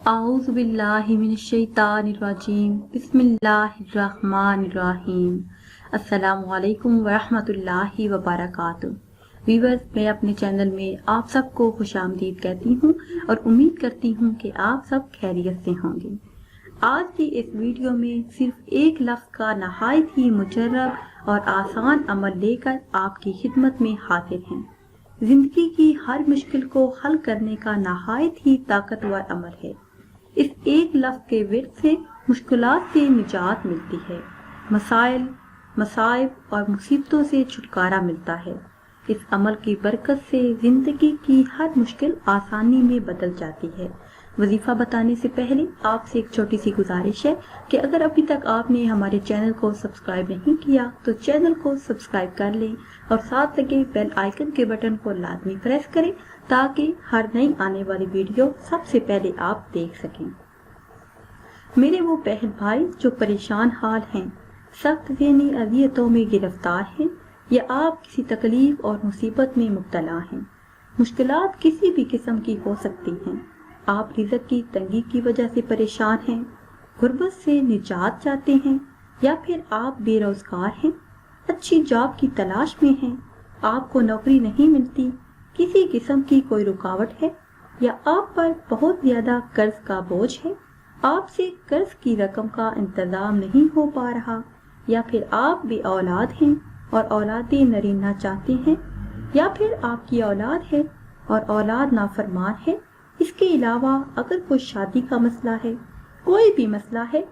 اعوذ باللہ من الشیطان الرجیم بسم اللہ الرحمن الرحیم۔ السلام علیکم ورحمۃ اللہ وبرکاتہ۔ ویورز، میں اپنے چینل میں آپ سب کو خوش آمدید کہتی ہوں اور امید کرتی ہوں کہ آپ سب خیریت سے ہوں گے۔ آج کی اس ویڈیو میں صرف ایک لفظ کا نہایت ہی مجرب اور آسان عمل لے کر آپ کی خدمت میں حاضر ہیں۔ زندگی کی ہر مشکل کو حل کرنے کا نہایت ہی طاقتور عمل ہے۔ اس ایک لفظ کے ورد سے مشکلات سے نجات ملتی ہے، مسائل، مصائب اور مصیبتوں سے چھٹکارا ملتا ہے۔ اس عمل کی برکت سے زندگی کی ہر مشکل آسانی میں بدل جاتی ہے۔ وظیفہ بتانے سے پہلے آپ سے ایک چھوٹی سی گزارش ہے کہ اگر ابھی تک آپ نے ہمارے چینل کو سبسکرائب نہیں کیا تو چینل کو سبسکرائب کر لیں اور ساتھ لگے بیل آئیکن کے بٹن کو لازمی پریس کریں تاکہ ہر نئی آنے والی ویڈیو سب سے پہلے آپ دیکھ سکیں۔ میرے وہ بہن بھائی جو پریشان حال ہیں، سخت ذہنی اذیتوں میں گرفتار ہیں یا آپ کسی تکلیف اور مصیبت میں مبتلا ہیں، مشکلات کسی بھی قسم کی ہو سکتی ہیں۔ آپ رزق کی تنگی کی وجہ سے پریشان ہیں، غربت سے نجات چاہتے ہیں، یا پھر آپ بے روزگار ہیں، اچھی جاب کی تلاش میں ہیں، آپ کو نوکری نہیں ملتی، کسی قسم کی کوئی رکاوٹ ہے، یا آپ پر بہت زیادہ قرض کا بوجھ ہے، آپ سے قرض کی رقم کا انتظام نہیں ہو پا رہا، یا پھر آپ بے اولاد ہیں اور اولاد نرینہ چاہتے ہیں، یا پھر آپ کی اولاد ہے اور اولاد نافرمان ہے۔ اس کے علاوہ اگر کوئی شادی کا مسئلہ ہے، کوئی بھی مسئلہ ہے،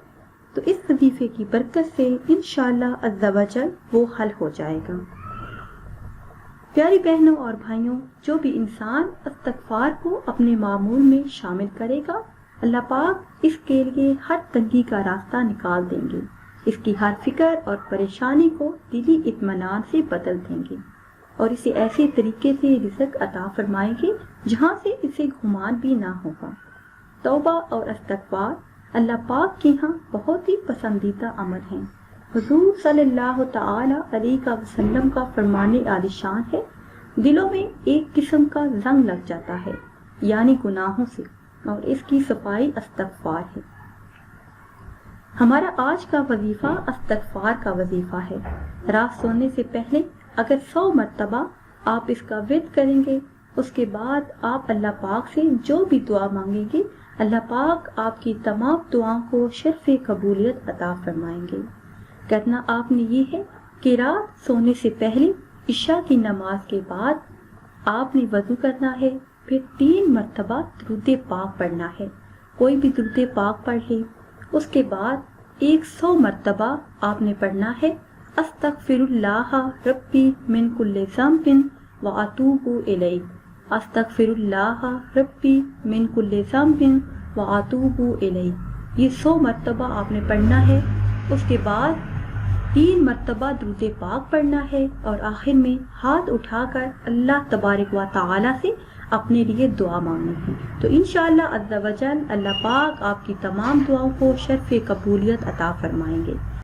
تو اس وظیفے کی برکت سے انشاءاللہ عز و جل وہ حل ہو جائے گا۔ پیاری بہنوں اور بھائیوں، جو بھی انسان استغفار کو اپنے معمول میں شامل کرے گا، اللہ پاک اس کے لیے ہر تنگی کا راستہ نکال دیں گے، اس کی ہر فکر اور پریشانی کو دلی اطمینان سے بدل دیں گے اور اسے ایسے طریقے سے رزق عطا فرمائیں گے جہاں سے اسے گمان بھی نہ ہوگا۔ توبہ اور استغفار اللہ پاک کے ہاں بہت ہی پسندیدہ عمل ہیں۔ حضور صلی اللہ تعالی علیہ وسلم کا فرمان عالی شان ہے، دلوں میں ایک قسم کا زنگ لگ جاتا ہے، یعنی گناہوں سے، اور اس کی صفائی استغفار ہے۔ ہمارا آج کا وظیفہ استغفار کا وظیفہ ہے۔ رات سونے سے پہلے اگر 100 مرتبہ آپ اس کا ورد کریں گے، اس کے بعد آپ اللہ پاک سے جو بھی دعا مانگیں گے، اللہ پاک آپ کی تمام دعاؤں کو شرف قبولیت عطا فرمائیں گے۔ کرنا آپ نے یہ ہے کہ رات سونے سے پہلے عشاء کی نماز کے بعد آپ نے وضو کرنا ہے، پھر 3 مرتبہ درود پاک پڑھنا ہے۔ کوئی بھی درود پاک پڑھ لے۔ اس کے بعد 100 مرتبہ آپ نے پڑھنا ہے استغفر اللہ ربی من کل ذنب واتوب الیہ، استغفر اللہ ربی من کل ذنب واتوب الیہ۔ یہ 100 مرتبہ آپ نے پڑھنا ہے۔ اس کے بعد 3 مرتبہ درود پاک پڑھنا ہے اور آخر میں ہاتھ اٹھا کر اللہ تبارک و تعالی سے اپنے لیے دعا مانگنی ہے۔ تو انشاءاللہ عز و جل اللہ پاک آپ کی تمام دعاؤں کو شرف قبولیت عطا فرمائیں گے۔